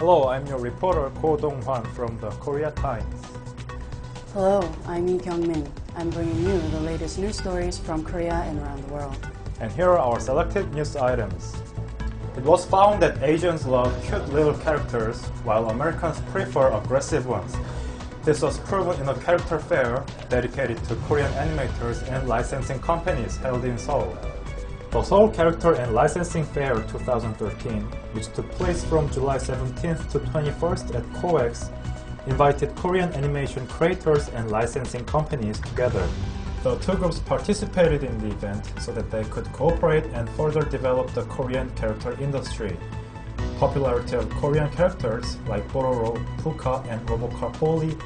Hello, I'm your reporter Ko Dong-hwan from the Korea Times. Hello, I'm Lee Kyung-min. I'm bringing you the latest news stories from Korea and around the world. And here are our selected news items. It was found that Asians love cute little characters, while Americans prefer aggressive ones. This was proven in a character fair dedicated to Korean animators and licensing companies held in Seoul. The Seoul Character and Licensing Fair 2013, which took place from July 17th to 21st at COEX, invited Korean animation creators and licensing companies together. The two groups participated in the event so that they could cooperate and further develop the Korean character industry. Popularity of Korean characters like Pororo, Puka, and Robocop Polly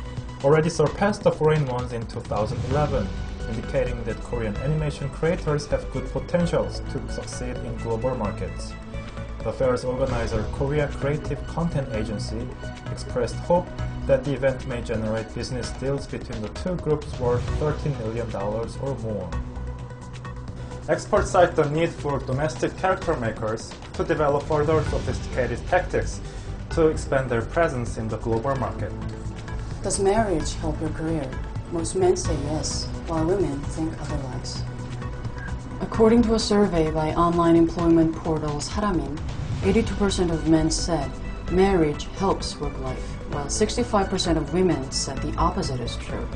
already surpassed the foreign ones in 2011, indicating that Korean animation creators have good potentials to succeed in global markets. The fair's organizer, Korea Creative Content Agency, expressed hope that the event may generate business deals between the two groups worth $13 million or more. Experts cite the need for domestic character makers to develop further sophisticated tactics to expand their presence in the global market. Does marriage help your career? Most men say yes, while women think otherwise. According to a survey by online employment portals Haramin, 82% of men said marriage helps work life, while 65% of women said the opposite is true.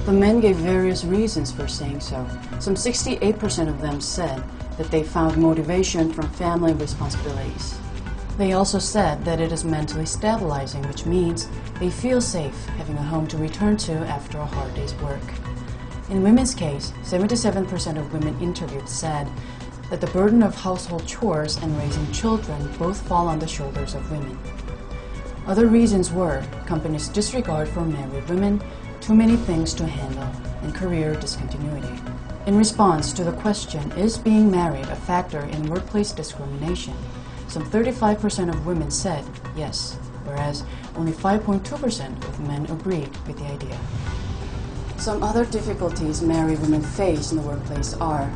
The men gave various reasons for saying so. Some 68% of them said that they found motivation from family responsibilities. They also said that it is mentally stabilizing, which means they feel safe having a home to return to after a hard day's work. In women's case, 77% of women interviewed said that the burden of household chores and raising children both fall on the shoulders of women. Other reasons were companies' disregard for married women, too many things to handle, and career discontinuity. In response to the question, is being married a factor in workplace discrimination? Some 35% of women said yes, whereas only 5.2% of men agreed with the idea. Some other difficulties married women face in the workplace are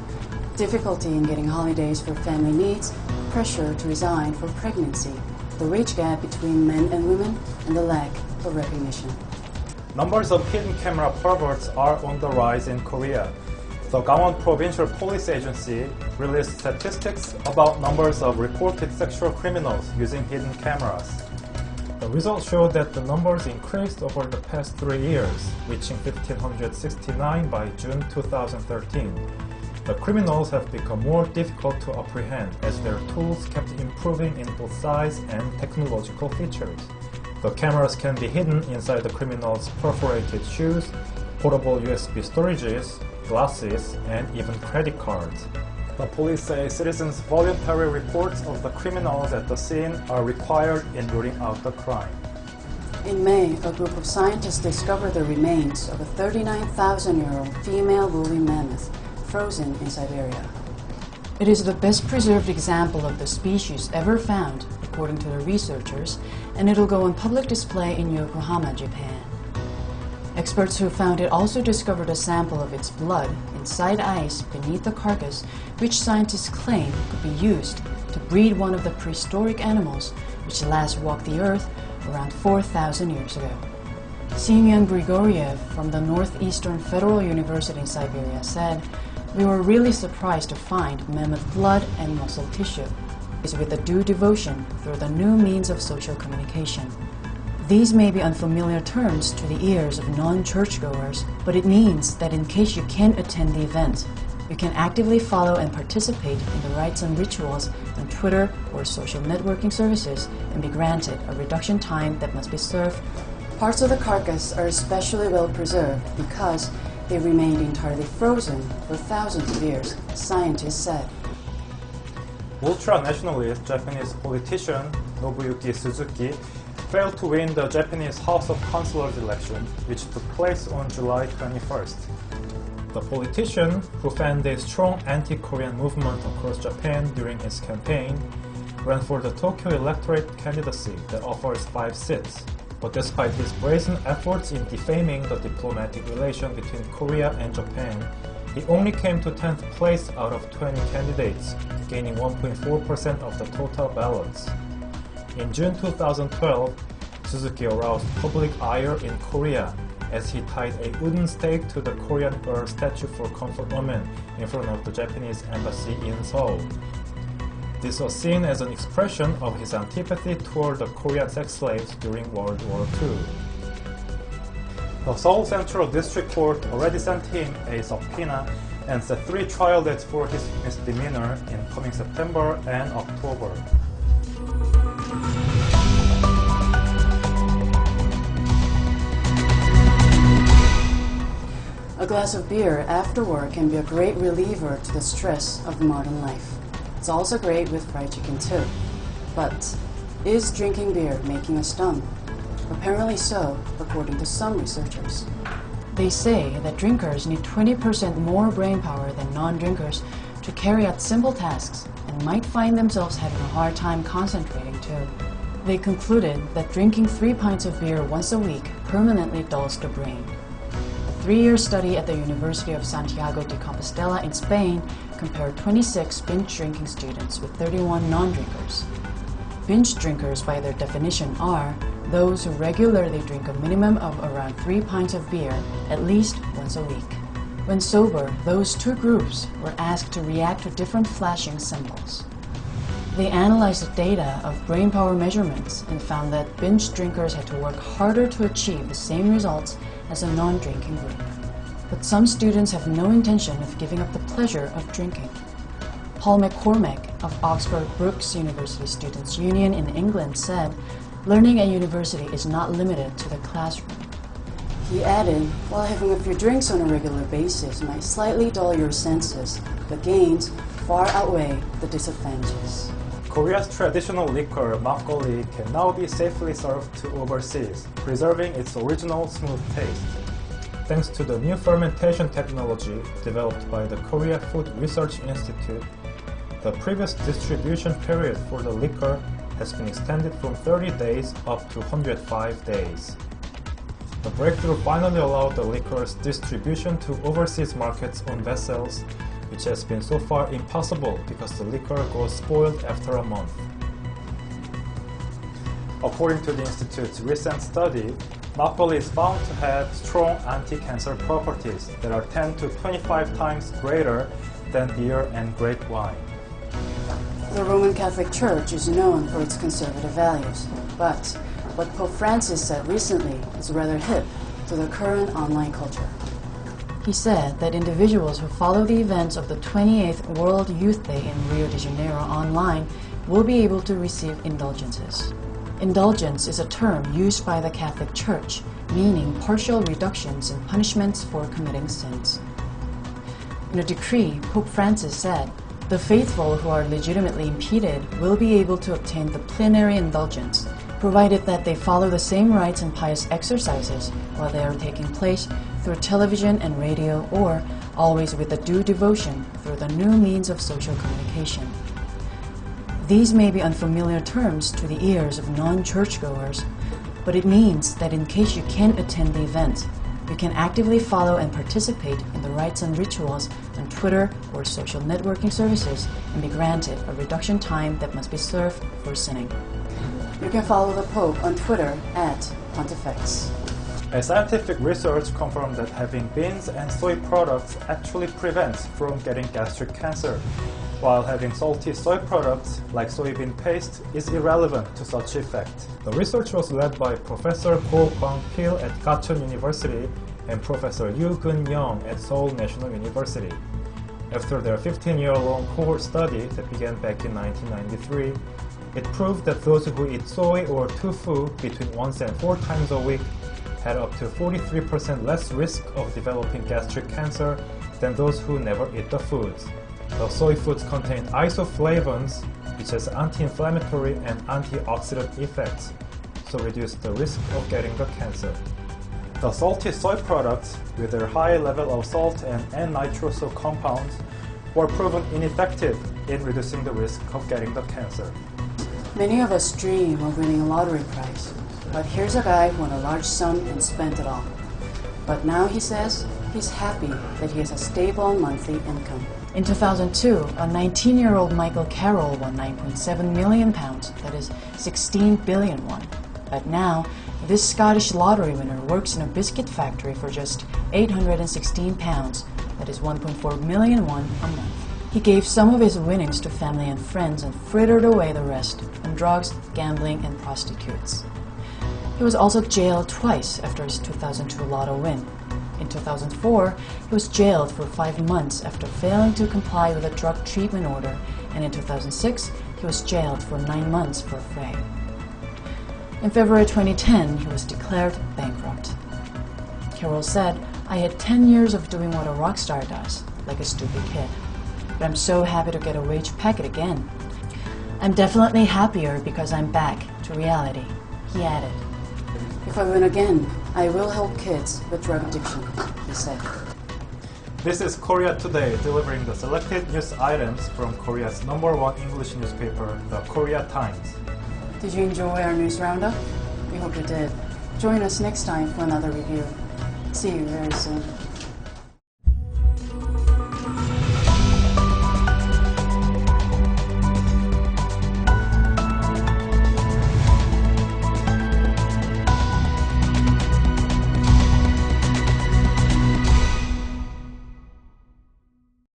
difficulty in getting holidays for family needs, pressure to resign for pregnancy, the wage gap between men and women, and the lack of recognition. Numbers of hidden camera perverts are on the rise in Korea. The Gangwon Provincial Police Agency released statistics about numbers of reported sexual criminals using hidden cameras. The results showed that the numbers increased over the past 3 years, reaching 1,569 by June 2013. The criminals have become more difficult to apprehend as their tools kept improving in both size and technological features. The cameras can be hidden inside the criminals' perforated shoes, portable USB storages, glasses, and even credit cards. The police say citizens' voluntary reports of the criminals at the scene are required in rooting out the crime. In May, a group of scientists discovered the remains of a 39,000-year-old female woolly mammoth frozen in Siberia. It is the best preserved example of the species ever found, according to the researchers, and it'll go on public display in Yokohama, Japan. Experts who found it also discovered a sample of its blood inside ice beneath the carcass, which scientists claim could be used to breed one of the prehistoric animals which last walked the earth around 4,000 years ago. Semyon Grigoriev from the Northeastern Federal University in Siberia said, "We were really surprised to find mammoth blood and muscle tissue, with the due devotion through the new means of social communication." These may be unfamiliar terms to the ears of non-churchgoers, but it means that in case you can't attend the event, you can actively follow and participate in the rites and rituals on Twitter or social networking services and be granted a reduction time that must be served. Parts of the carcass are especially well preserved because they remained entirely frozen for thousands of years, scientists said. Ultra-nationalist Japanese politician Nobuyuki Suzuki failed to win the Japanese House of Councilors election, which took place on July 21st. The politician, who fanned a strong anti-Korean movement across Japan during his campaign, ran for the Tokyo electorate candidacy that offers 5 seats. But despite his brazen efforts in defaming the diplomatic relation between Korea and Japan, he only came to 10th place out of 20 candidates, gaining 1.4% of the total ballots. In June 2012, Suzuki aroused public ire in Korea as he tied a wooden stake to the Korean girl statue for comfort women in front of the Japanese embassy in Seoul. This was seen as an expression of his antipathy toward the Korean sex slaves during World War II. The Seoul Central District Court already sent him a subpoena and set 3 trial dates for his misdemeanor in coming September and October. A glass of beer after work can be a great reliever to the stress of modern life. It's also great with fried chicken too. But is drinking beer making us dumb? Apparently so, according to some researchers. They say that drinkers need 20% more brain power than non-drinkers to carry out simple tasks and might find themselves having a hard time concentrating too. They concluded that drinking 3 pints of beer once a week permanently dulls the brain. A 3-year study at the University of Santiago de Compostela in Spain compared 26 binge drinking students with 31 non-drinkers. Binge drinkers, by their definition, are those who regularly drink a minimum of around 3 pints of beer at least once a week. When sober, those 2 groups were asked to react to different flashing symbols. They analyzed the data of brain power measurements and found that binge drinkers had to work harder to achieve the same results as a non-drinking group. But some students have no intention of giving up the pleasure of drinking. Paul McCormack of Oxford Brookes University Students' Union in England said, "Learning at university is not limited to the classroom." He added, while having a few drinks on a regular basis might slightly dull your senses, the gains far outweigh the disadvantages. Korea's traditional liquor, makgoli, can now be safely served to overseas, preserving its original smooth taste. Thanks to the new fermentation technology developed by the Korea Food Research Institute, the previous distribution period for the liquor has been extended from 30 days up to 105 days. The breakthrough finally allowed the liquor's distribution to overseas markets on vessels, which has been so far impossible because the liquor goes spoiled after a month. According to the Institute's recent study, makgoli is found to have strong anti-cancer properties that are 10 to 25 times greater than beer and grape wine. The Roman Catholic Church is known for its conservative values, but what Pope Francis said recently is rather hip to the current online culture. He said that individuals who follow the events of the 28th World Youth Day in Rio de Janeiro online will be able to receive indulgences. Indulgence is a term used by the Catholic Church, meaning partial reductions in punishments for committing sins. In a decree, Pope Francis said, "The faithful who are legitimately impeded will be able to obtain the plenary indulgence, provided that they follow the same rites and pious exercises while they are taking place through television and radio, or always with the due devotion through the new means of social communication." These may be unfamiliar terms to the ears of non-churchgoers, but it means that in case you can't attend the event, you can actively follow and participate in the rites and rituals on Twitter or social networking services and be granted a reduction time that must be served for sinning. You can follow the Pope on Twitter @Pontifex. A scientific research confirmed that having beans and soy products actually prevents from getting gastric cancer, while having salty soy products like soybean paste is irrelevant to such effect. The research was led by Professor Go Kwang-pil at Gachon University and Professor Yoo Geun-young at Seoul National University. After their 15-year-long cohort study that began back in 1993, it proved that those who eat soy or tofu between 1 and 4 times a week had up to 43% less risk of developing gastric cancer than those who never eat the foods. The soy foods contain isoflavones, which has anti-inflammatory and antioxidant effects, so reduce the risk of getting the cancer. The salty soy products, with their high level of salt and N-nitroso compounds, were proven ineffective in reducing the risk of getting the cancer. Many of us dream of winning a lottery prize, but here's a guy who won a large sum and spent it all. But now he says he's happy that he has a stable monthly income. In 2002, a 19-year-old Michael Carroll won £9.7 million, that is 16 billion won. But now, this Scottish lottery winner works in a biscuit factory for just £816, that is 1.4 million won a month. He gave some of his winnings to family and friends and frittered away the rest on drugs, gambling, and prostitutes. He was also jailed twice after his 2002 lotto win. In 2004, he was jailed for 5 months after failing to comply with a drug treatment order, and in 2006, he was jailed for 9 months for a fray. In February 2010, he was declared bankrupt. Carroll said, "I had 10 years of doing what a rock star does, like a stupid kid. But I'm so happy to get a wage packet again. I'm definitely happier because I'm back to reality," he added. "If I win again, I will help kids with drug addiction," he said. This is Korea Today, delivering the selected news items from Korea's #1 English newspaper, the Korea Times. Did you enjoy our news roundup? We hope you did. Join us next time for another review. See you very soon.